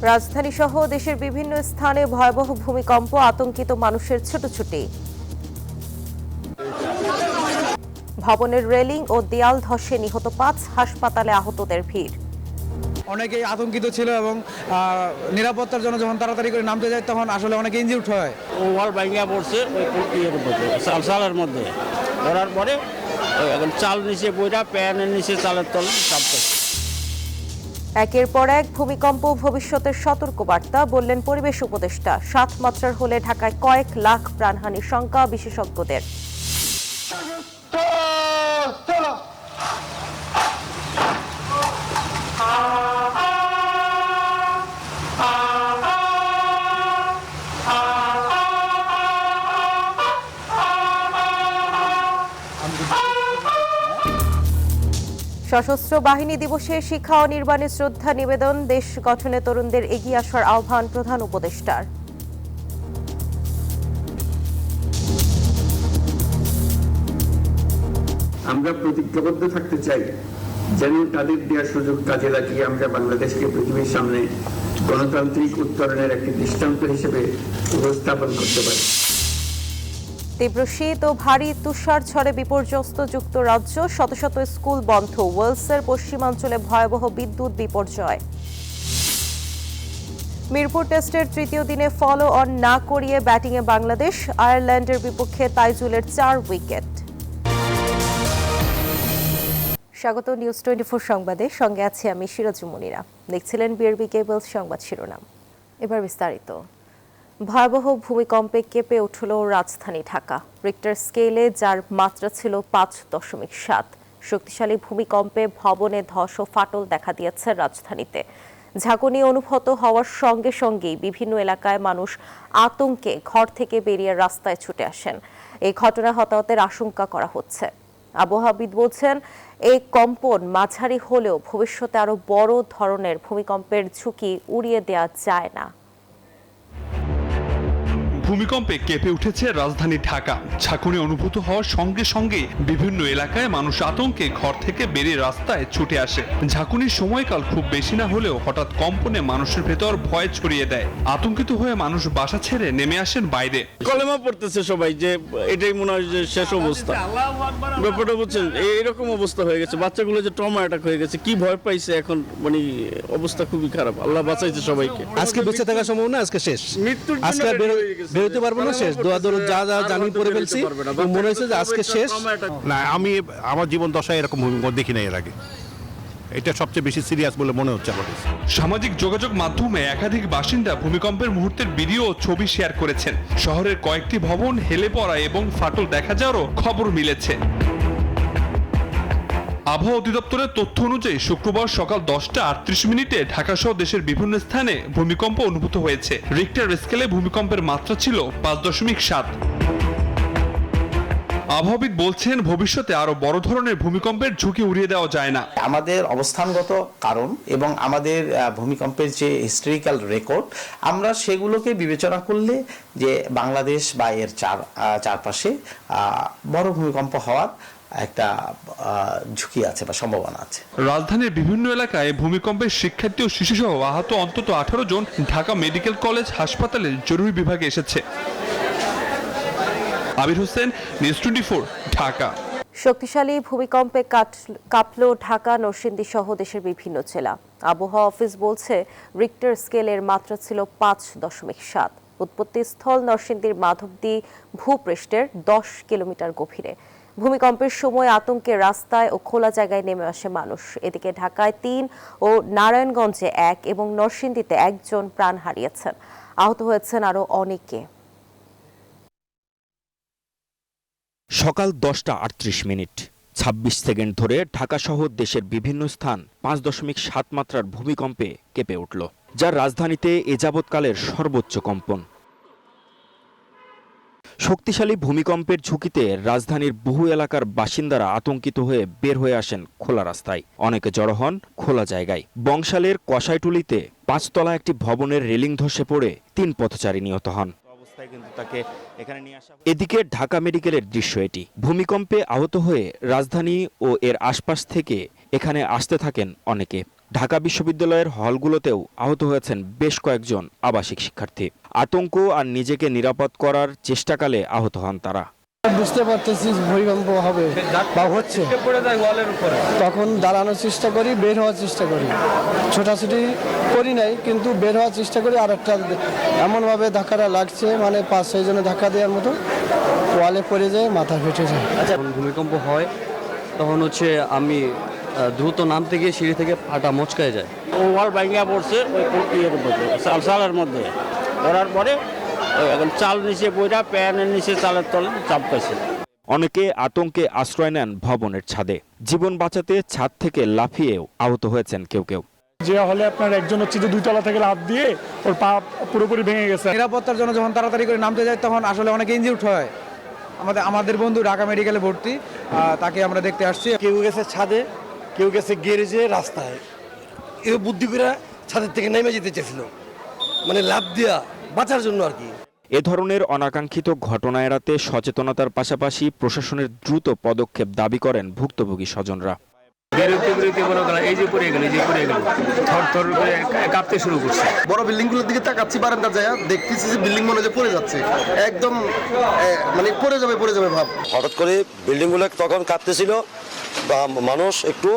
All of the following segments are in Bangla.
রাজধানী সহ দেশের বিভিন্ন স্থানে ভয়াবহ ভূমিকম্প, আতঙ্কিত মানুষের ছুটোছুটি। ভবনের রেলিং ও দেয়াল ধসে নিহত 5, হাসপাতালে আহতদের ভিড়। অনেকেই আতঙ্কিত ছিল এবং নিরাপত্তার জন্য যখন তাড়াতাড়ি করে নামতে যায় তখন আসলে অনেকে ইনজিউর্ড হয়। ওয়াল ভাঙিয়া পড়ছে ওই মধ্যে চালের মধ্যে পড়ার পরে এখন চাল নিচে বইটা প্যানের নিচে চালের তলে চাপতে। একের পর এক ভূমিকম্প, ভবিষ্যতের সতর্কবার্তা, বললেন পরিবেশ উপদেষ্টা। 7 মাত্রার হলে ঢাকায় কয়েক লাখ প্রাণহানির শঙ্কা বিশেষজ্ঞদের। সশস্ত্র বাহিনী দিবসে শিক্ষা ও নির্বাণে শ্রদ্ধা নিবেদন, দেশ গঠনে তরুণদের এগিয়ে আসার আহ্বান প্রধান উপদেষ্টার। আমরা প্রতিজ্ঞাবদ্ধ থাকতে চাই যেন তাদের দেওয়া সুযোগ কাজে লাগিয়ে আমরা বাংলাদেশকে পৃথিবীর সামনে গণতান্ত্রিক উত্তরণের একটি দৃষ্টান্ত হিসেবে উপস্থাপন করতে পারি। তীব্র শীত ও ভারী তুষার ঝড়ে বিপর্যস্ত যুক্তরাজ্য, শত শত স্কুল বন্ধ, ওয়েলসের পশ্চিমাঞ্চলে ভয়াবহ বিদ্যুৎ বিপর্যয়। মিরপুর টেস্টের তৃতীয় দিনে ফলো অন না করিয়ে ব্যাটিংয়ে বাংলাদেশ, আয়ারল্যান্ডের বিপক্ষে তাইজুলের 4 উইকেট। স্বাগত নিউজ 24 সংবাদে, সঙ্গে আছি আমি সিরাজু মুনিরা। দেখছিলেন বিআরবি কেবল সংবাদ শিরোনাম, এবার বিস্তারিত। ভয়াবহ ভূমিকম্পে কেঁপে উঠল রাজধানী ঢাকা। রিক্টার স্কেলে যার মাত্রা ছিল 5.7। শক্তিশালী ভূমিকম্পে ভবনে ধস ও ফাটল দেখা দিয়েছে রাজধানীতে। ঝাঁকুনি অনুভূত হওয়ার সঙ্গে সঙ্গেই বিভিন্ন এলাকায় মানুষ আতঙ্কে ঘর থেকে বেরিয়ে রাস্তায় ছুটে আসেন। এই ঘটনা হতাহতের আশঙ্কা করা হচ্ছে। আবহাওয়াবিদ বলছেন, এই কম্পন মাঝারি হলেও ভবিষ্যতে আরো বড় ধরনের ভূমিকম্পের ঝুঁকি উড়িয়ে দেওয়া যায় না। ভূমিকম্পে কেঁপে উঠেছে রাজধানী ঢাকা। ঝাঁকুনি অনুভূত হওয়ার সঙ্গে সঙ্গে বিভিন্ন এলাকায় মানুষ আতঙ্কে ঘর থেকে বেরিয়ে রাস্তায় ছুটে আসে। ঝাঁকুনির সময়কাল খুব বেশি না হলেও হঠাৎ কম্পনে মানুষের ভেতর ভয় ছড়িয়ে দেয়। আতঙ্কিত হয়ে মানুষ বাসা ছেড়ে নেমে আসেন বাইরে। কলেমা পড়তেছে সবাই যে এটাই মনে হয় যে শেষ অবস্থা। ব্যাপারটা বুঝছেন, এইরকম অবস্থা হয়ে গেছে। বাচ্চাগুলো যে ট্রমা অ্যাটাক হয়ে গেছে, কি ভয় পাইছে এখন, মানে অবস্থা খুবই খারাপ। আল্লাহ বাঁচাইছে সবাইকে। আজকে বেঁচে থাকার সম্ভব না, আজকে শেষ। মৃত্যুর আজকে বেরোতে পারবো না, শেষ। দৌড় যা যা জানি করে ফেলছি, মনে হয়েছে যে আজকে শেষ। না, আমি আমার জীবন দশায় এরকম ভূমিকম্প দেখি না এর আগে। এটা সবচেয়ে বেশি সিরিয়াস বলে মনে হচ্ছে আমার। সামাজিক যোগাযোগ মাধ্যমে একাধিক বাসিন্দা ভূমিকম্পের মুহূর্তের ভিডিও ও ছবি শেয়ার করেছেন। শহরের কয়েকটি ভবন হেলে পড়া এবং ফাটল দেখা যাওয়ারও খবর মিলেছে। আবহাওয়া অধিদপ্তরের তথ্য অনুযায়ী শুক্রবার সকাল 10:38 ঢাকা সহ দেশের বিভিন্ন স্থানে ভূমিকম্প অনুভূত হয়েছে। রিক্টার স্কেলে ভূমিকম্পের মাত্রা ছিল 5.7। আবহাওয়াবিদ বলছেন, ভবিষ্যতে আরো বড় ধরনের ভূমিকম্পের ঝুঁকি উড়িয়ে দেওয়া যায় না। আমাদের অবস্থানগত কারণ এবং আমাদের ভূমিকম্পের যে হিস্টোরিক্যাল রেকর্ড, আমরা সেগুলোকে বিবেচনা করলে যে বাংলাদেশ বা এর চারপাশে বড় ভূমিকম্প হওয়ার একটা ঝুঁকি আছে বা সম্ভাবনা আছে। রাজধানীর বিভিন্ন এলাকায় ভূমিকম্পের শিক্ষার্থী ও শিশুসহ আহত অন্তত 18 জন ঢাকা মেডিকেল কলেজ হাসপাতালের জরুরি বিভাগে এসেছে। আবির হোসেন, নিউজ 24, ঢাকা। শক্তিশালী ভূমিকম্পে কাঁপল ঢাকা, নরসিংদী সহ দেশের বিভিন্ন জেলা। আবহাওয়া অফিস বলছে, রিক্টার স্কেলের মাত্রা ছিল 5.7। উৎপত্তিস্থল নরসিংদীর মাধবদী ভূপৃষ্ঠের 10 কিলোমিটার গভীরে। ভূমিকম্পের সময় আতঙ্কে রাস্তায় ও খোলা জায়গায় নেমে আসে মানুষ। এদিকে ঢাকায় 3 ও নারায়ণগঞ্জে 1 এবং নরসিংদীতে 1 জন প্রাণ হারিয়েছেন। আহত হয়েছেন আরো অনেকে। সকাল 10:38, 26 সেকেন্ড ধরে ঢাকা সহ দেশের বিভিন্ন স্থান 5.7 মাত্রার ভূমিকম্পে কেঁপে উঠল, যা রাজধানীতে এ যাবৎকালের সর্বোচ্চ কম্পন। শক্তিশালী ভূমিকম্পের ঝুঁকিতে রাজধানীর বহু এলাকার বাসিন্দারা আতঙ্কিত হয়ে বের হয়ে আসেন খোলা রাস্তায়। অনেকে জড়ো হন খোলা জায়গায়। বংশালের কষাইটুলিতে 5 তলা একটি ভবনের রেলিং ধসে পড়ে 3 পথচারী নিহত হন। এদিকে ঢাকা মেডিকেলের দৃশ্য এটি। ভূমিকম্পে আহত হয়ে রাজধানী ও এর আশপাশ থেকে এখানে আসতে থাকেন অনেকে। ঢাকা বিশ্ববিদ্যালয়ের হলগুলোতেও আহত হয়েছেন বেশ কয়েকজন আবাসিক শিক্ষার্থী। আতঙ্ক আর নিজেকে নিরাপদ করার চেষ্টাকালে আহত হন তারা। বুঝতে পারতেছি ভূমিকম্প হবে বা হচ্ছে, তখন দাঁড়ানোর চেষ্টা করি, বের হওয়ার চেষ্টা করি, ছোটাছুটি করি নাই কিন্তু বের হওয়ার চেষ্টা করি। আর একটা এমনভাবে ধাক্কাটা লাগছে, মানে 5-6 জনে ধাক্কা দেওয়ার মতো, ওয়ালে পড়ে যায়, মাথা ফেটে যায়। যখন ভূমিকম্প হয় তখন হচ্ছে আমি দ্রুত নামতে গিয়ে সিঁড়ি থেকে পাটা মচকায় যায়। ওয়াল ভাঙিয়া পড়ছে ওই ইয়ের মধ্যে, চালের মধ্যে পড়ার পরে এখন চাল নিচে বইটা প্যানের নিচে চালের তলে চাপ পাইছে। অনেকে আতঙ্কে আশ্রয় নেন ভবনের ছাদে। জীবন বাঁচাতে ছাদ থেকে লাফিয়েও আহত হয়েছেন কেউ কেউ। যে হলে আপনার একজন হচ্ছে যে 2 তলা থেকে লাফ দিয়ে ওর পা পুরোপুরি ভেঙে গেছে। নিরাপত্তার জন্য যখন তাড়াতাড়ি করে নামতে যায় তখন আসলে অনেকে ইনজিউর্ড হয়। আমাদের বন্ধু ঢাকা মেডিকেলে ভর্তি, তাকে আমরা দেখতে আসছি। কেউ গেছে ছাদে, কেউ গেছে গ্যারেজে, রাস্তায়। এও বুদ্ধি করে ছাদের থেকে নেমে যেতে চেয়েছিল, মানে লাফ দিয়া বাঁচার জন্য আর কি। এ ধরনের অনাকাঙ্ক্ষিত ঘটনা এড়াতে সচেতনতার পাশাপাশি প্রশাসনের দ্রুত পদক্ষেপ দাবি করেন ভুক্তভোগী স্বজনরা। বড় বিল্ডিং গুলোর দিকে তাকাচ্ছি, বারান্দা যায় দেখতেছি যে বিল্ডিং মনে হচ্ছে পড়ে যাচ্ছে, একদম মানে পড়ে যাবে ভাব। হঠাৎ করে বিল্ডিং গুলো তখন কাঁপতেছিল, বা মানুষ একটু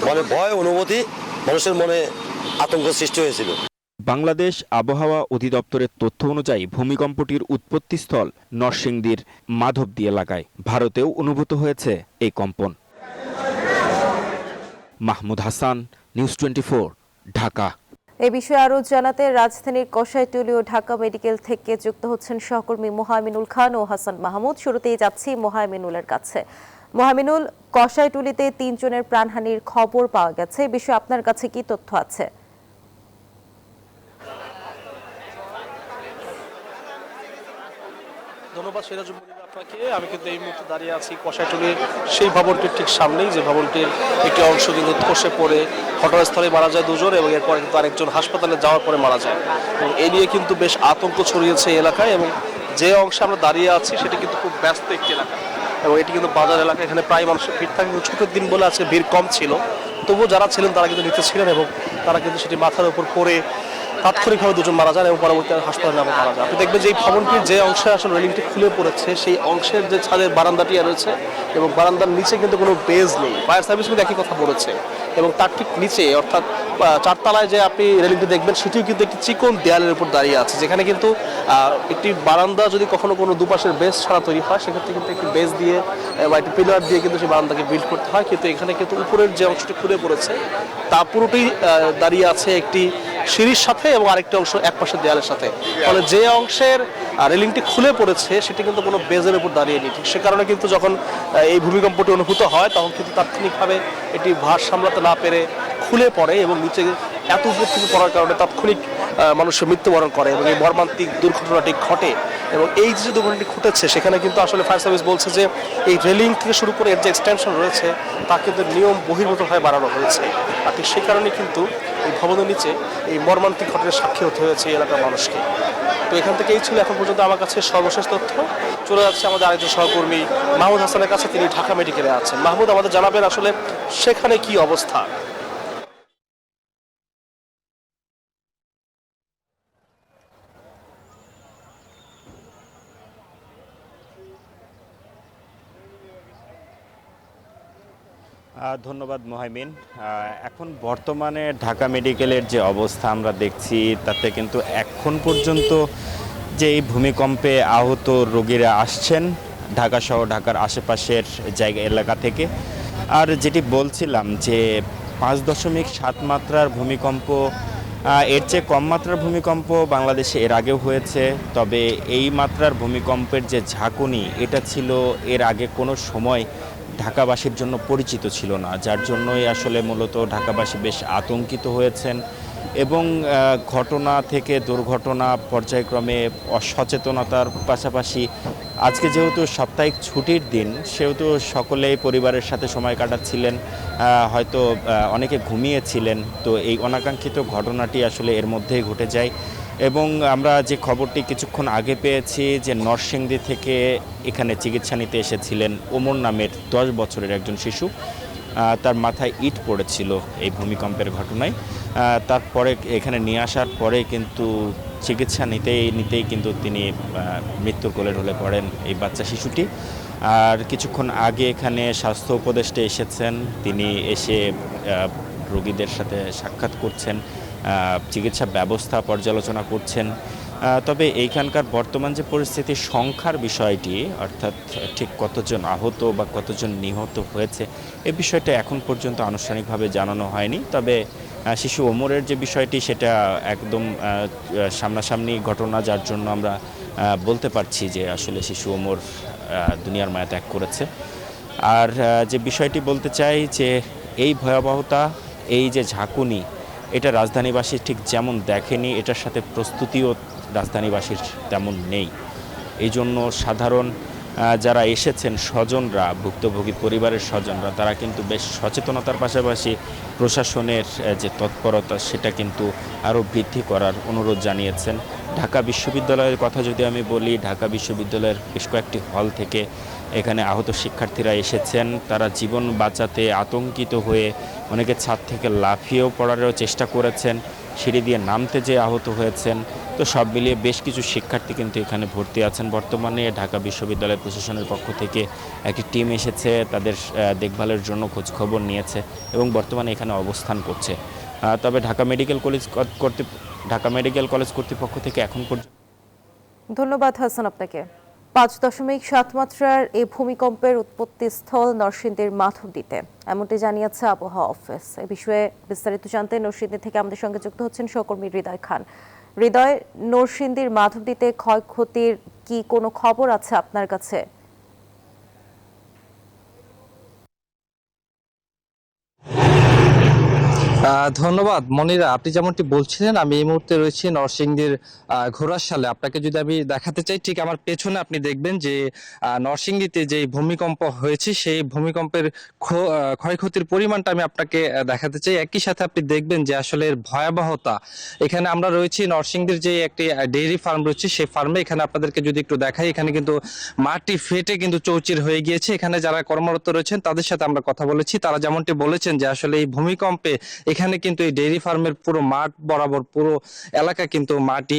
মানে ভয় অনুভূতি, মানুষের মনে আতঙ্ক সৃষ্টি হয়েছিল। বাংলাদেশ আবহাওয়া অধিদপ্তরের তথ্য অনুযায়ী ভূমিকম্পটির উৎপত্তিস্থল নরসিংদীর মাধবদী এলাকায়। ভারতেও অনুভূত হয়েছে এই কম্পন। মাহমুদ হাসান, নিউজ 24, ঢাকা। এই বিষয়ে আরও জানাতে রাজধানীর কষাইটুলি ও ঢাকা মেডিকেল থেকে যুক্ত হচ্ছেন সহকর্মী মোহামিনুল খান ও হাসান মাহমুদ। শুরুতেই যাচ্ছি মোহামিনুলের কাছে। মোহামিনুল, কষাইটুলিতে 3 জনের প্রাণহানির খবর পাওয়া গেছে, এই বিষয়ে আপনার কাছে কি তথ্য আছে? ধন্যবাদ সিরাজুল আপনাকে। আমি কিন্তু এই মুহূর্তে দাঁড়িয়ে আছি কষাইটুলির সেই ভবনটির ঠিক সামনেই, যে ভবনটির একটি অংশ কিন্তু ধসে পড়ে ঘটনাস্থলে মারা যায় 2 জন এবং এরপরে কিন্তু আরেকজন হাসপাতালে যাওয়ার পরে মারা যায়। এবং এই নিয়ে কিন্তু বেশ আতঙ্ক ছড়িয়েছে এই এলাকায়, এবং যে অংশে আমরা দাঁড়িয়ে আছি সেটি কিন্তু খুব ব্যস্ত একটি এলাকা এবং এটি কিন্তু বাজার এলাকা। এখানে প্রায় মানুষের ভিড় থাকে, কিন্তু ছুটির দিন বলে আজকে ভিড় কম ছিল, তবুও যারা ছিলেন তারা কিন্তু নিচে ছিলেন এবং তারা কিন্তু সেটি মাথার উপর পড়ে তাৎক্ষণিকভাবে 2 জন মারা যান এবং পরবর্তী হাসপাতালে মারা যায়। আপনি দেখবেন যে এই ভবনটির যে অংশে আসলে রেলিংটি খুলে পড়েছে সেই অংশের যে ছাদের বারান্দাটি রয়েছে এবং বারান্দার নিচে কিন্তু কোনো বেজ নেই। ফায়ার সার্ভিস কিন্তু একই কথা বলেছে এবং তার ঠিক নিচে অর্থাৎ 4 তলায় যে আপনি রেলিংটি দেখবেন সেটিও কিন্তু একটি চিকন দেয়ালের উপর দাঁড়িয়ে আছে, যেখানে কিন্তু একটি বারান্দা যদি কখনো কোনো দুপাশের বেজ ছাড়া তৈরি হয় সেক্ষেত্রে কিন্তু একটি বেজ দিয়ে বা একটি পিলার দিয়ে কিন্তু সেই বারান্দাকে বিল্ড করতে হয়। কিন্তু এখানে কিন্তু উপরের যে অংশটি খুলে পড়েছে তা পুরোটাই দাঁড়িয়ে আছে একটি সিঁড়ির সাথে এবং আরেকটি অংশ একপাশে দেয়ালের সাথে। ফলে যে অংশের রেলিংটি খুলে পড়েছে সেটি কিন্তু কোনো বেজের উপর দাঁড়িয়ে নেই। ঠিক সে কারণে কিন্তু যখন এই ভূমিকম্পটি অনুভূত হয় তখন কিন্তু তাৎক্ষণিকভাবে এটি ভার সামলাতে না পেরে খুলে পড়ে এবং নিচে এত উপর থেকে পড়ার কারণে তাৎক্ষণিক মানুষের মৃত্যুবরণ করে এবং এই মর্মান্তিক দুর্ঘটনাটি ঘটে। এবং এই যে দুর্ঘটনাটি ঘটেছে সেখানে কিন্তু আসলে ফায়ার সার্ভিস বলছে যে এই রেলিং থেকে শুরু করে এর যে এক্সটেনশন রয়েছে তা কিন্তু নিয়ম বহির্ভূতভাবে বাড়ানো হয়েছে। আর ঠিক সেই কারণে কিন্তু এই ভবনের নিচে এই মর্মান্তিক ঘটনার সাক্ষী হতে হয়েছে এই এলাকার মানুষকে। তো এখান থেকে এই ছিল এখন পর্যন্ত আমার কাছে সর্বশেষ তথ্য। চলে যাচ্ছে আমাদের আরেকজন সহকর্মী মাহমুদ হাসানের কাছে, তিনি ঢাকা মেডিকেলে আছেন। মাহমুদ, আমাদের জানাবেন আসলে সেখানে কি অবস্থা? ধন্যবাদ মোহাইমিন। এখন বর্তমানে ঢাকা মেডিকেলের যে অবস্থা আমরা দেখছি তাতে কিন্তু এখন পর্যন্ত যে এই ভূমিকম্পে আহত রোগীরা আসছেন ঢাকা সহ ঢাকার আশেপাশের জায়গা এলাকা থেকে। আর যেটি বলছিলাম যে 5.7 মাত্রার ভূমিকম্প, এর চেয়ে কম মাত্রার ভূমিকম্প বাংলাদেশে এর আগেও হয়েছে, তবে এই মাত্রার ভূমিকম্পের যে ঝাঁকুনি এটা ছিল এর আগে কোনো সময় ঢাকাবাসীর জন্য পরিচিত ছিল না, যার জন্যই আসলে মূলত ঢাকাবাসী বেশ আতঙ্কিত হয়েছেন এবং ঘটনা থেকে দুর্ঘটনা পর্যায়ক্রমে অসচেতনতার পাশাপাশি আজকে যেহেতু সাপ্তাহিক ছুটির দিন সেহেতু সকলেই পরিবারের সাথে সময় কাটাচ্ছিলেন, হয়তো অনেকে ঘুমিয়েছিলেন। তো এই অনাকাঙ্ক্ষিত ঘটনাটি আসলে এর মধ্যেই ঘটে যায় এবং আমরা যে খবরটি কিছুক্ষণ আগে পেয়েছি যে নরসিংদী থেকে এখানে চিকিৎসা নিতে এসেছিলেন ওমর নামের 10 বছরের একজন শিশু। তার মাথায় ইট পড়েছিল এই ভূমিকম্পের ঘটনায়। তারপরে এখানে নিয়ে আসার পরে কিন্তু চিকিৎসা নিতেই কিন্তু তিনি মৃত্যুর কোলে ঢলে পড়েন এই বাচ্চা শিশুটি। আর কিছুক্ষণ আগে এখানে স্বাস্থ্য উপদেষ্টা এসেছেন, তিনি এসে রোগীদের সাথে সাক্ষাৎ করছেন, চিকিৎসা ব্যবস্থা পর্যালোচনা করছেন। তবে এইখানকার বর্তমান যে পরিস্থিতির সংখ্যার বিষয়টি, অর্থাৎ ঠিক কতজন আহত বা কতজন নিহত হয়েছে এ বিষয়টা এখন পর্যন্ত আনুষ্ঠানিকভাবে জানানো হয়নি। তবে শিশু ওমরের যে বিষয়টি সেটা একদম সামনাসামনি ঘটনা, যার জন্য আমরা বলতে পারছি যে আসলে শিশু ওমর দুনিয়ার মায়া ত্যাগ করেছে। আর যে বিষয়টি বলতে চাই যে এই ভয়াবহতা, এই যে ঝাঁকুনি, এটা রাজধানীবাসী ঠিক যেমন দেখেনি, এটার সাথে প্রস্তুতিও রাজধানীবাসীর তেমন নেই। এই জন্য সাধারণ যারা এসেছেন স্বজনরা, ভুক্তভোগী পরিবারের স্বজনরা, তারা কিন্তু বেশ সচেতনতার পাশাপাশি প্রশাসনের যে তৎপরতা সেটা কিন্তু আরও বৃদ্ধি করার অনুরোধ জানিয়েছেন। ঢাকা বিশ্ববিদ্যালয়ের কথা যদি আমি বলি, ঢাকা বিশ্ববিদ্যালয়ের বেশ কয়েকটি হল থেকে এখানে আহত শিক্ষার্থীরা এসেছেন। তারা জীবন বাঁচাতে আতঙ্কিত হয়ে অনেকে ছাদ থেকে লাফিয়েও পড়ারও চেষ্টা করেছেন, সিঁড়ি দিয়ে নামতে যেয়ে আহত হয়েছেন। তো সব মিলিয়ে বেশ কিছু শিক্ষার্থী কিন্তু এখানে ভর্তি আছেন। বর্তমানে ঢাকা বিশ্ববিদ্যালয় প্রশাসনের পক্ষ থেকে একটি টিম এসেছে, তাদের দেখভালের জন্য খোঁজখবর নিয়েছে এবং বর্তমানে এখানে অবস্থান করছে। তবে ঢাকা মেডিকেল কলেজ কর্তৃপক্ষ থেকে এখন পর্যন্ত। ধন্যবাদ হাসান আপনাকে। 5.7 মাত্রার এই ভূমিকম্পের উৎপত্তিস্থল নরসিংদীর মাধবদীতে, এমনটি জানিয়েছে আবহাওয়া অফিস। এ বিষয়ে বিস্তারিত জানতে নরসিংদী থেকে আমাদের সঙ্গে যুক্ত হচ্ছেন সহকর্মী হৃদয় খান। হৃদয়, নরসিংদীর মাধবদীতে ক্ষয়ক্ষতির কি কোনো খবর আছে আপনার কাছে? ধন্যবাদ মনিরা। আপনি যেমনটি বলছিলেন, আমি এই মুহূর্তে রয়েছি নরসিংদীর ঘোড়াশালে। আপনাকে যদি আমি দেখাতে চাই, ঠিক আমার পেছনে আপনি দেখবেন যে নরসিংদীতে যে ভূমিকম্প হয়েছে সেই ভূমিকম্পের ক্ষয়ক্ষতির পরিমাণটা আমি আপনাকে দেখাতে চাই। একই সাথে আপনি দেখবেন যে আসলে এর ভয়াবহতা। এখানে আমরা রয়েছি নরসিংদীর যে একটি ডেইরি ফার্ম রয়েছে, সেই ফার্মে। এখানে আপনাদেরকে যদি একটু দেখাই, এখানে কিন্তু মাটি ফেটে কিন্তু চৌচির হয়ে গিয়েছে। এখানে যারা কর্মরত রয়েছেন তাদের সাথে আমরা কথা বলেছি, তারা যেমনটি বলেছেন যে আসলে এই ভূমিকম্পে এখানে কিন্তু এই ডেইরি ফার্মের পুরো মাঠ বরাবর পুরো এলাকা কিন্তু মাটি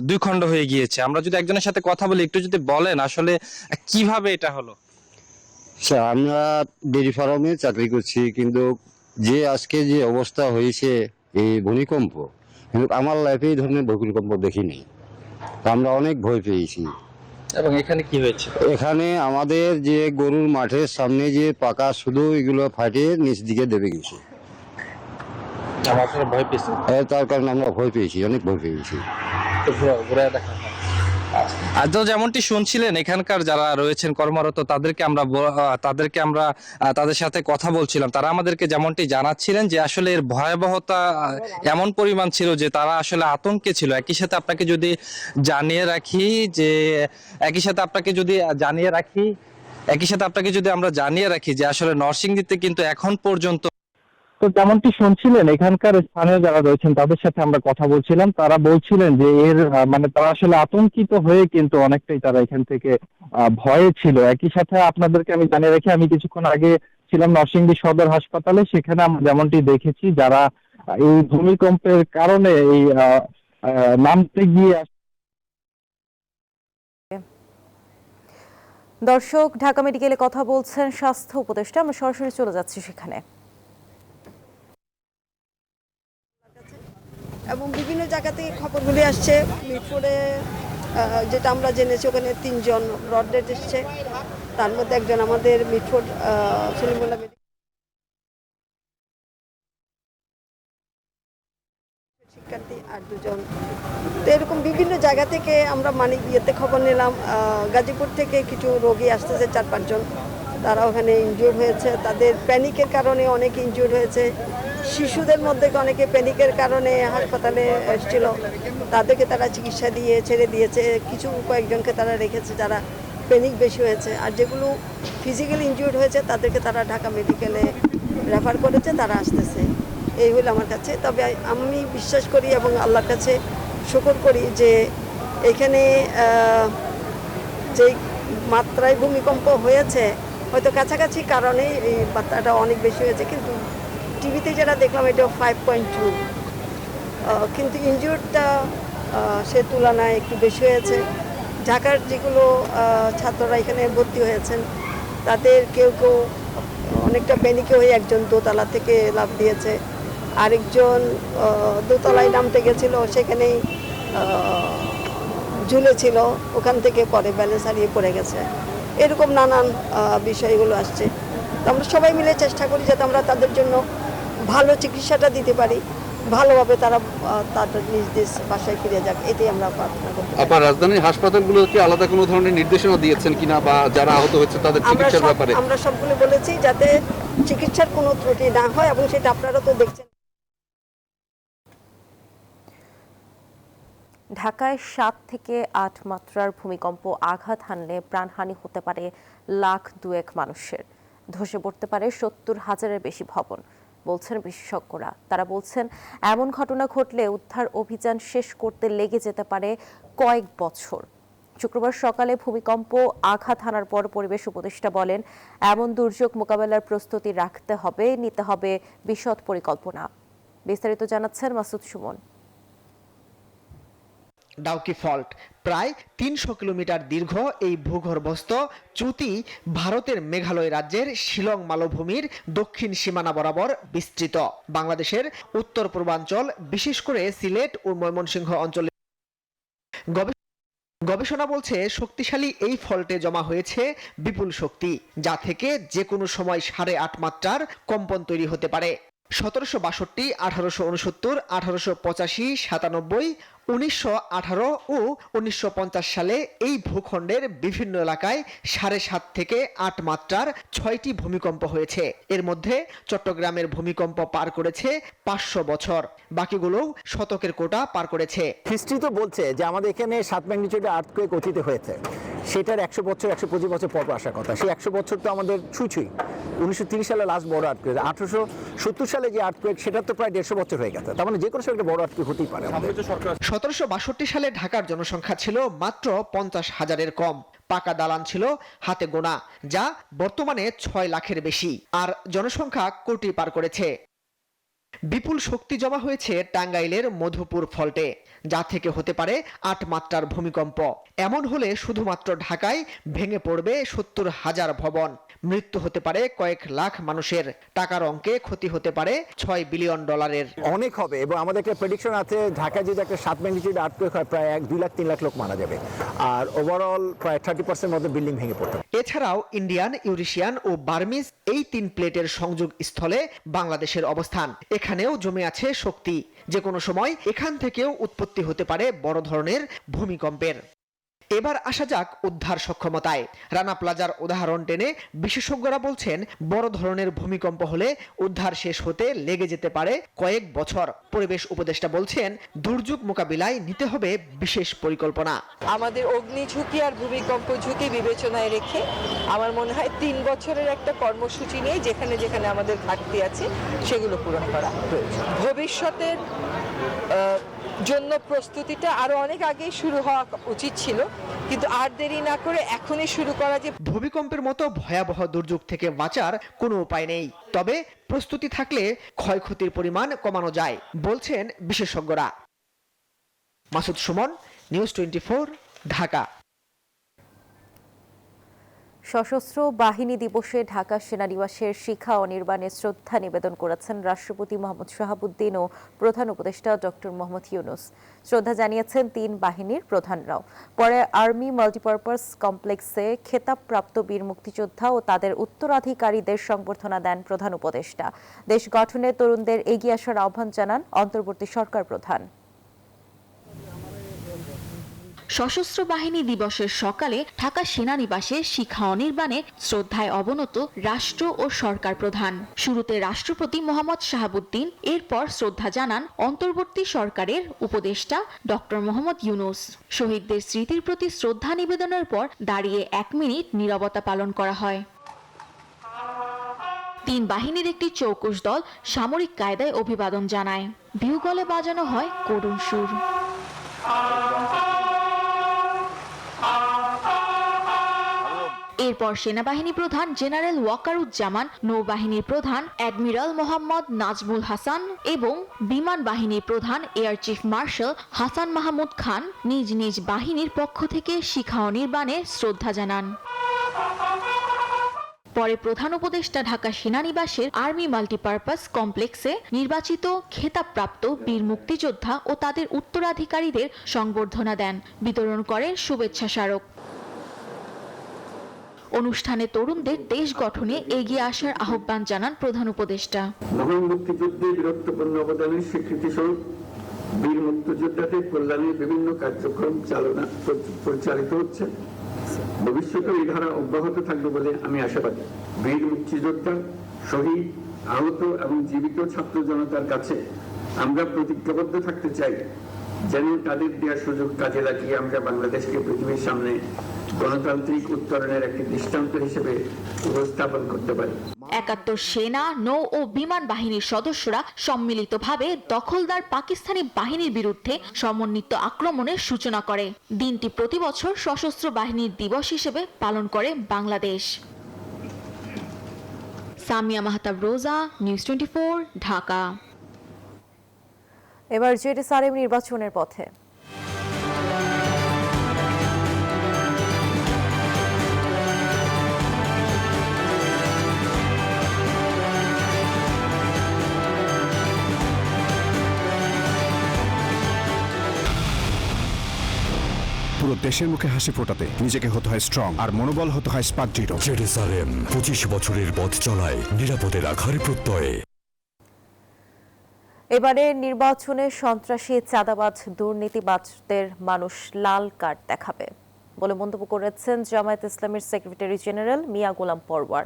2 খণ্ড হয়ে গিয়েছে। আমরা যদি একজনের সাথে কথা বলি, একটু যদি বলেন আসলে কিভাবে এটা হলো। আমরা ডেইরি ফার্মে চাকরি করছি, কিন্তু যে আজকে যে অবস্থা হয়েছে এই ভূমিকম্প, কিন্তু আমার লাইফে এই ধরনের ভূমিকম্প দেখিনি। আমরা অনেক ভয় পেয়েছি। এবং এখানে কি হয়েছে? এখানে আমাদের যে গরুর মাঠের সামনে যে পাকা, শুধু এগুলো ফাটে নিচ দিকে দেবে গেছে। ভয় পেয়েছি, তার কারণে আমরা ভয় পেয়েছি, অনেক ভয় পেয়েছি। আর তো যেমনটি শুনছিলেন, এখানকার যারা রয়েছেন কর্মরত তাদেরকে আমরা তাদের সাথে কথা বলছিলাম। তারা আমাদেরকে যেমনটি জানাচ্ছিলেন যে আসলে এর ভয়াবহতা এমন পরিমাণ ছিল যে তারা আসলে আতঙ্কে ছিল। একই সাথে আপনাকে যদি জানিয়ে রাখি যে আসলে নরসিংদীতে কিন্তু এখন পর্যন্ত, তো যেমনটি শুনছিলেন এখানকার স্থানীয় যারা রয়েছেন তাদের সাথে আমরা কথা বলছিলাম। তারা বলছিলেন যে এর তারা আসলে আতঙ্কিত হয়ে কিন্তু অনেকটাই তারা এখান থেকে ভয়ে ছিল। একই সাথে আপনাদেরকে আমি জানিয়ে রাখি, আমি কিছুক্ষণ আগে ছিলাম নরসিংদী সদর হাসপাতালে। সেখানে আমরা যেমনটি দেখেছি, যারা এই ভূমিকম্পের কারণে এই নামতে গিয়ে। দর্শক, ঢাকা মেডিকেলে কথা বলছেন স্বাস্থ্য উপদেষ্টা। আমরা সরাসরি চলে যাচ্ছি সেখানে। এবং বিভিন্ন জায়গা থেকে খবরগুলি আসছে। মিরপুরে যেটা আমরা জেনেছি, ওখানে 3 জন ব্রড ডেথ এসছে। তার মধ্যে একজন আমাদের মিরপুর সলিমুল্লাহ শিক্ষার্থী, আর 2 জন। তো এরকম বিভিন্ন জায়গা থেকে আমরা ইয়েতে খবর নিলাম। গাজীপুর থেকে কিছু রোগী আসতেছে, 4-5 জন। তারা ওখানে ইনজিওর হয়েছে, তাদের প্যানিকের কারণে অনেকে ইনজিওর হয়েছে। শিশুদের মধ্যে অনেকে প্যানিকের কারণে হাসপাতালে এসেছিল, তাদেরকে তারা চিকিৎসা দিয়ে ছেড়ে দিয়েছে। কয়েকজনকে তারা রেখেছে যারা প্যানিক বেশি হয়েছে। আর যেগুলো ফিজিক্যালি ইনজিওর্ড হয়েছে তাদেরকে তারা ঢাকা মেডিকেলে রেফার করেছে, তারা আসতেছে। এই হলো আমার কাছে। তবে আমি বিশ্বাস করি এবং আল্লাহর কাছে শুকর করি যে এখানে যে মাত্রায় ভূমিকম্প হয়েছে হয়তো কাছাকাছি কারণে এই বার্তাটা অনেক বেশি হয়েছে, কিন্তু টিভিতে যেটা দেখলাম এটা 5.2, কিন্তু ইনজিউরটা সে তুলনায় একটু বেশি হয়েছে। ঢাকার যেগুলো ছাত্ররা এখানে ভর্তি হয়েছেন তাদের কেউ কেউ অনেকটা প্যানিকে হয়ে একজন দোতলা থেকে লাফ দিয়েছে, আরেকজন দোতলায় নামতে গেছিল, সেখানেই ঝুলেছিল, ওখান থেকে পরে ব্যালেন্স হারিয়ে পড়ে গেছে। এরকম নানান বিষয়গুলো আসছে। তো আমরা সবাই মিলে চেষ্টা করি যাতে আমরা তাদের জন্য ভালো চিকিৎসাটা দিতে পারি, ভালোভাবে তারা তাদের নিজ নিজ বাসায় ফিরে যাক, এটাই আমরা প্রার্থনা করতে পারি। আপনার রাজধানীর হাসপাতালগুলোকে আলাদা কোনো ধরনের নির্দেশনা দিয়েছেন কিনা, বা যারা আহত হয়েছে তাদের চিকিৎসার ব্যাপারে? আমরা সবগুলো বলেছি যাতে চিকিৎসার কোনো ত্রুটি না হয়, এবং সেটা আপনারা তো দেখছেন। ঢাকায় 7 থেকে 8 মাত্রার ভূমিকম্প আঘাত হানলে প্রাণহানি হতে পারে লাখ দুয়েক মানুষের, ধসে পড়তে পারে 70,000-এর বেশি ভবন, বলছেন বিশেষজ্ঞরা। তারা বলছেন এমন ঘটনা ঘটলে উদ্ধার অভিযান শেষ করতে লেগে যেতে পারে কয়েক বছর। শুক্রবার সকালে ভূমিকম্প আঘাত হানার পর পরিবেশ উপদেষ্টা বলেন, এমন দুর্যোগ মোকাবেলার প্রস্তুতি রাখতে হবে, নিতে হবে বিশদ পরিকল্পনা। বিস্তারিত জানাচ্ছেন মাসুদ সুমন। ডাউকি ফল্ট প্রায় 300 কিলোমিটার দীর্ঘ এই ভূগর্ভস্থ চ্যুতি ভারতের মেঘালয় রাজ্যের শিলং মালভূমির দক্ষিণ সীমানা বরাবর বিস্তৃত। বাংলাদেশের উত্তর পূর্বাঞ্চল, বিশেষ করে সিলেট ও ময়মনসিংহ অঞ্চলে গবেষণা বলছে শক্তিশালী এই ফল্টে জমা হয়েছে বিপুল শক্তি, যা থেকে যে কোনো সময় 8.5 মাত্রার কম্পন তৈরি হতে পারে। 1762, 1869, 1885, 97, 1918 ও 1950 সালে এই ভূখণ্ডের বিভিন্ন এলাকায় 7.5 থেকে 8 মাত্রার 6টি ভূমিকম্প হয়েছে। এর মধ্যে চট্টগ্রামের ভূমিকম্প পার করেছে 500 বছর, বাকিগুলো শতকের কোটা পার করেছে। হিস্ট্রি তো বলছে যে আমাদের এখানে 7 ম্যাগনিটিউডের আর্থকুয়েক অতীতে হয়েছে, সেটার 100 বছর 125 বছর পর আসার কথা। সেই 100 বছর তো আমাদের ছুঁই 1930 সালে লাস্ট বড় আর্থকুয়েক, 1870 সালে যে আর্থকুয়েক সেটা তো প্রায় 150 বছর হয়ে গেছে। তার মানে যে কোনো সময় একটা বড় আর্থকুয়েক হতেই পারে। 1762 সালে ঢাকার জনসংখ্যা ছিল মাত্র 50,000-এর কম, পাকা দালান ছিল হাতে গোনা, যা বর্তমানে 6 লাখের বেশি, আর জনসংখ্যা কোটি পার করেছে। বিপুল শক্তি জমা হয়েছে টাঙ্গাইলের মধুপুর ফল্টে, যা থেকে হতে পারে 8 মাত্রার ভূমিকম্প। এমন হলে শুধুমাত্র ঢাকায় ভেঙে পড়বে 70,000 ভবন, মৃত্যু হতে পারে কয়েক লাখ মানুষের, টাকার অঙ্কে ক্ষতি হতে পারে $6 বিলিয়ন। অনেক হবে, এবং আমাদের একটা প্রেডিকশন আছে ঢাকায় যদি একটা 7 ম্যাগনিটিউড আর্থকুয়েক হয় প্রায় 2 লাখ 3 লাখ লোক মারা যাবে, আর ওভারঅল প্রায় 30% মতো বিল্ডিং ভেঙে পড়বে। এছাড়াও ইন্ডিয়ান, ইউরেশিয়ান ও বার্মিজ এই 3 প্লেটের সংযোগ স্থলে বাংলাদেশের অবস্থান। এখানেও জমে আছে শক্তি, যে কোনো সময় এখান থেকেও উৎপত্তি হতে পারে বড় ধরনের ভূমিকম্পের। এবার আসা যাক উদ্ধার সক্ষমতায়। রানা প্লাজার উদাহরণ টেনে বিশেষজ্ঞরা বলছেন, বড় ধরনের ভূমিকম্প হলে উদ্ধার শেষ হতে লেগে যেতে পারে কয়েক বছর। পরিবেশ উপদেষ্টা বলছেন, দুর্যোগ মোকাবিলায় নিতে হবে বিশেষ পরিকল্পনা। আমাদের অগ্নি ঝুঁকি আর ভূমিকম্প ঝুঁকি বিবেচনায় রেখে আমার মনে হয় 3 বছরের একটা কর্মসূচি নিয়ে যেখানে যেখানে আমাদের ঘাটতি আছে সেগুলো পূরণ করা প্রয়োজন। ভবিষ্যতের জন্য প্রস্তুতিটা আরো অনেক আগেই শুরু হওয়া উচিত ছিল, কিন্তু আর দেরি না করে এখনই শুরু করা। যে ভূমিকম্পের মতো ভয়াবহ দুর্যোগ থেকে বাঁচার কোনো উপায় নেই, তবে প্রস্তুতি থাকলে ক্ষয়ক্ষতির পরিমাণ কমানো যায়, বলছেন বিশেষজ্ঞরা। মাসুদ সুমন, নিউজ 24, ঢাকা। সশস্ত্র বাহিনী দিবসে ঢাকা সেনানিবাসের শিখা অনির্বাণে শ্রদ্ধা নিবেদন করেছেন রাষ্ট্রপতি মোহাম্মদ শাহাবুদ্দিন ও প্রধান উপদেষ্টা ডক্টর মোহাম্মদ ইউনূস। শ্রদ্ধা জানিয়েছেন 3 বাহিনীর প্রধানরাও। পরে আর্মি মাল্টিপারপাস কমপ্লেক্সে খেতাবপ্রাপ্ত বীর মুক্তিযোদ্ধা ও তাদের উত্তরাধিকারীদের সংবর্ধনা দেন প্রধান উপদেষ্টা। দেশ গঠনে তরুণদের এগিয়ে আসার আহ্বান জানান অন্তর্বর্তী সরকার প্রধান। সশস্ত্র বাহিনী দিবসের সকালে ঢাকা সেনানিবাসে শিখা অনির্বাণে শ্রদ্ধায় অবনত রাষ্ট্র ও সরকার প্রধান। শুরুতে রাষ্ট্রপতি মোহাম্মদ শাহাবুদ্দিন, এরপর শ্রদ্ধা জানান অন্তর্বর্তী সরকারের উপদেষ্টা ডক্টর মোহাম্মদ ইউনূস। শহীদদের স্মৃতির প্রতি শ্রদ্ধা নিবেদনের পর দাঁড়িয়ে 1 মিনিট নীরবতা পালন করা হয়। 3 বাহিনীর একটি চৌকস দল সামরিক কায়দায় অভিবাদন জানায়। বিহুগলে বাজানো হয় করুণ সুর। এরপর সেনাবাহিনী প্রধান জেনারেল ওয়াকারুজ্জামান, নৌবাহিনীর প্রধান অ্যাডমিরাল মোহাম্মদ নাজমুল হাসান এবং বিমান বাহিনীর প্রধান air chief marshal Hasan Mahmud Khan নিজ নিজ বাহিনীর পক্ষ থেকে শিখা অনির্বাণে শ্রদ্ধা জানান। পরে প্রধান উপদেষ্টা ঢাকা সেনানিবাসের আর্মি মাল্টিপারপাস কমপ্লেক্সে নির্বাচিত খেতাবপ্রাপ্ত বীর মুক্তিযোদ্ধা ও তাদের উত্তরাধিকারীদের সংবর্ধনা দেন, বিতরণ করেন শুভেচ্ছা স্মারক। অনুষ্ঠানে তরুণদের দেশ গঠনে এগিয়ে আসার আহ্বান জানান প্রধান উপদেষ্টা। মহান মুক্তিযুদ্ধে বীরত্বপূর্ণ অবদানের স্বীকৃতি স্বরূপ বীর মুক্তিযোদ্ধাদের কল্যাণে বিভিন্ন কার্যক্রম পরিচালিত হচ্ছে। ভবিষ্যতে এই ধারা অব্যাহত থাকবে বলে আমি আশাবাদী। বীর মুক্তিযোদ্ধা, শহীদ, আহত এবং জীবিত ছাত্র জনতার কাছে আমরা প্রতিজ্ঞাবদ্ধ থাকতে চাই, যেন তাদের দেওয়ার সুযোগ কাজে লাগিয়ে আমরা বাংলাদেশকে পৃথিবীর সামনে গণতান্ত্রিক উত্তরণের একটি দৃষ্টান্ত হিসেবে উপস্থাপন করতে পারি। ৭১ সেনা, নৌ ও বিমান বাহিনীর সদস্যরা সম্মিলিতভাবে দখলদার পাকিস্তানি বাহিনীর বিরুদ্ধে সমন্বিত আক্রমণের সূচনা করে। দিনটি প্রতি বছর সশস্ত্র বাহিনীর দিবস হিসেবে পালন করে বাংলাদেশ। সামিয়া মাহতাব রোজা, নিউজ 24, ঢাকা। এবার জেডএসআরএম নির্বাচনের পথে। পুরো দেশের মুখে হাসি ফোটাতে নিজেকে হতে হয় স্ট্রং, আর মনোবল হতে হয় স্পার্ক জিরো। জেডএসআরএম 25 বছরের পথ চলায় নিরাপদে রাখার প্রত্যয়ে। এবারে নির্বাচনে সন্ত্রাসী, চাঁদাবাজ, দুর্নীতিবাজদের মানুষ লাল কার্ড দেখাবে বলে মন্তব্য করেছেন জামায়াত ইসলামীর সেক্রেটারি জেনারেল মিয়া গোলাম পরওয়ার।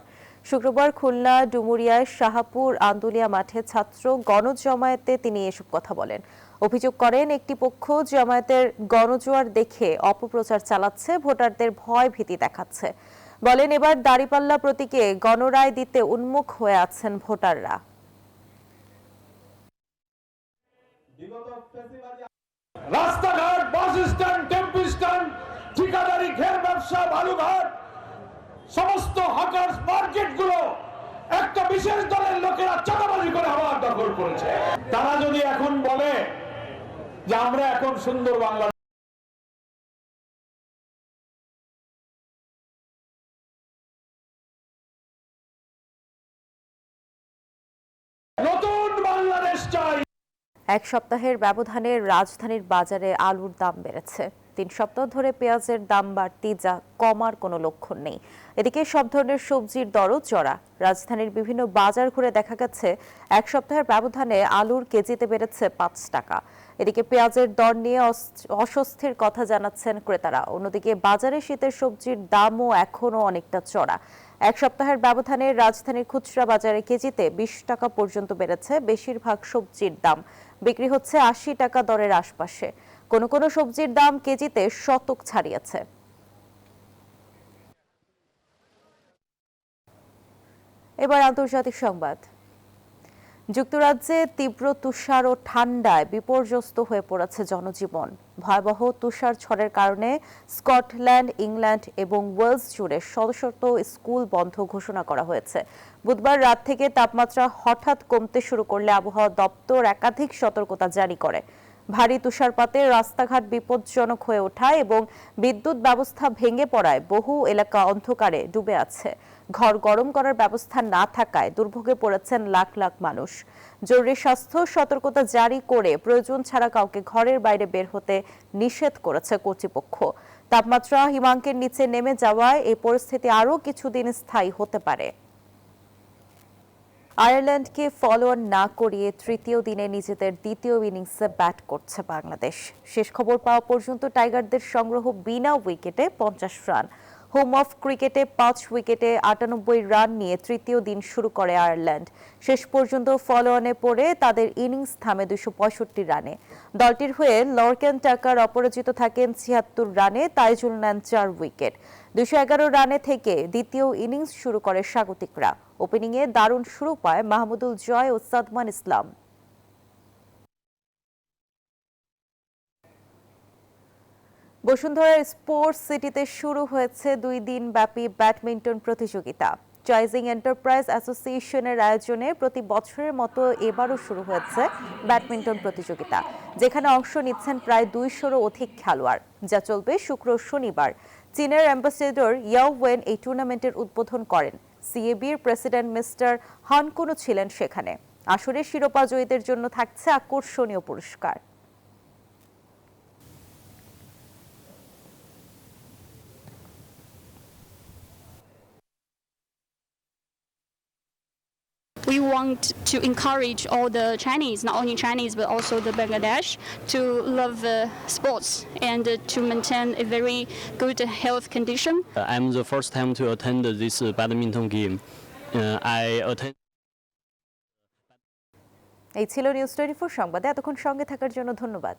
শুক্রবার খুলনা ডুমুরিয়ায় শাহপুর আন্দুলিয়া মাঠে ছাত্র গণজমায়েতে তিনি এসব কথা বলেন। অভিযোগ করেন একটি পক্ষ জামায়াতের গণজোয়ার দেখে অপপ্রচার চালাচ্ছে, ভোটারদের ভয় ভীতি দেখাচ্ছে। বলেন এবার দাঁড়িপাল্লা প্রতীকে গণরায় দিতে উন্মুখ হয়ে আছেন ভোটাররা। রাস্তাঘাট, বাস স্ট্যান্ড, টেম্পু স্ট্যান্ড, ঠিকাদারি, ঘের ব্যবসা, বালুঘাট, সমস্ত হকার্স মার্কেটগুলো একটা বিশেষ দলের লোকেরা চাঁদাবাজি করে আবার দখল করেছে। তারা যদি এখন বলে যে আমরা এখন সুন্দর বাংলা, নতুন বাংলাদেশ চাই। এক সপ্তাহের ব্যবধানে রাজধানীর বাজারে আলুর দাম বেড়েছে। 3 সপ্তাহ ধরে পেঁয়াজের দাম বাড়তি, যা কমার কোনো লক্ষণ নেই। এদিকে সব ধরনের সবজির দরও চড়া। রাজধানীর বিভিন্ন বাজার ঘুরে দেখা গেছে এক সপ্তাহের ব্যবধানে আলুর কেজিতে বেড়েছে 5 টাকা। এদিকে পেঁয়াজের দর নিয়ে অস্বস্তির কথা জানাচ্ছেন ক্রেতারা। অন্যদিকে বাজারে শীতের সবজির দামও এখনও অনেকটা চড়া। এক সপ্তাহের ব্যবধানে রাজধানীর খুচরা বাজারে কেজিতে 20 টাকা পর্যন্ত বেড়েছে। বেশিরভাগ সবজির দাম বিক্রি হচ্ছে 80 টাকা দরের আশপাশে। কোনো কোনো সবজির দাম কেজিতে শতক ছাড়িয়েছে। এবার আন্তর্জাতিক সংবাদ। যুক্তরাজ্যে তীব্র তুষার ও ঠান্ডায় বিপর্যস্ত হয়ে পড়েছে জনজীবন। ভয়াবহ তুষার ঝড়ের কারণে স্কটল্যান্ড, ইংল্যান্ড এবং ওয়েলস জুড়ে শত শত স্কুল বন্ধ ঘোষণা করা হয়েছে। বুধবার রাত থেকে তাপমাত্রা হঠাৎ কমতে শুরু করলে আবহাওয়া দপ্তর একাধিক সতর্কতা জারি করে। ভারী তুষারপাতে রাস্তাঘাট বিপজ্জনক হয়ে ওঠায় এবং বিদ্যুৎ ব্যবস্থা ভেঙে পড়ায় বহু এলাকা অন্ধকারে ডুবে আছে। ঘর গরম করার ব্যবস্থা না থাকায় দুর্ভোগে পড়েছেন লাখ লাখ মানুষ। জরুরি স্বাস্থ্য সতর্কতা জারি করে প্রয়োজন ছাড়া কাউকে ঘরের বাইরে বের হতে নিষেধ করেছে কর্তৃপক্ষ। তাপমাত্রা হিমাঙ্কের নিচে নেমে যাওয়ায় এই পরিস্থিতি আরও কিছুদিন স্থায়ী হতে পারে। আয়ারল্যান্ডকে ফলোঅন না করিয়ে তৃতীয় দিনে নিজেদের দ্বিতীয় ইনিংসে ব্যাট করছে বাংলাদেশ। শেষ খবর পাওয়া পর্যন্ত টাইগারদের সংগ্রহ বিনা উইকেটে 50 রান। হোম অফ ক্রিকেটে 5 উইকেটে 98 রান নিয়ে তৃতীয় দিন শুরু করে আয়ারল্যান্ড। শেষ পর্যন্ত ফলোঅনে পড়ে তাদের ইনিংস থামে 265 রানে। দলটির হয়ে লরকেন টাকার অপরাজিত থাকেন 76 রানে। তাইজুল নেন 4 উইকেট। 211 রানে থেকে দ্বিতীয় ইনিংস শুরু করে স্বাগতিকরা। ওপেনিংয়ে দারুণ শুরু পায় মাহমুদুল জয় ও সাদমান ইসলাম। বসুন্ধরা স্পোর্টস সিটিতে শুরু হয়েছে 2 দিন ব্যাপী ব্যাডমিন্টন প্রতিযোগিতা। চয়েজিং এন্টারপ্রাইজ অ্যাসোসিয়েশনের আয়োজনে প্রতি বছরের মতো এবারও শুরু হয়েছে ব্যাডমিন্টন প্রতিযোগিতা, যেখানে অংশ নিচ্ছেন প্রায় 200-রও অধিক খেলোয়াড়, যা চলবে শুক্র ও শনিবার। চীনের অ্যাম্বাসেডর ইয়াও ওয়েন এই টুর্নামেন্টের উদ্বোধন করেন। সিএবির প্রেসিডেন্ট মিস্টার হান কুনও ছিলেন সেখানে। আসরে শিরোপা জয়ীদের জন্য থাকছে আকর্ষণীয় পুরস্কার। We want to encourage all the Chinese, not only Chinese but also the Bangladesh, to love sports and to maintain a very good health condition. I'm the first time to attend this badminton game. I attend. এই ছিল নিউজ 24 সংবাদে। এতক্ষণ সঙ্গে থাকার জন্য ধন্যবাদ।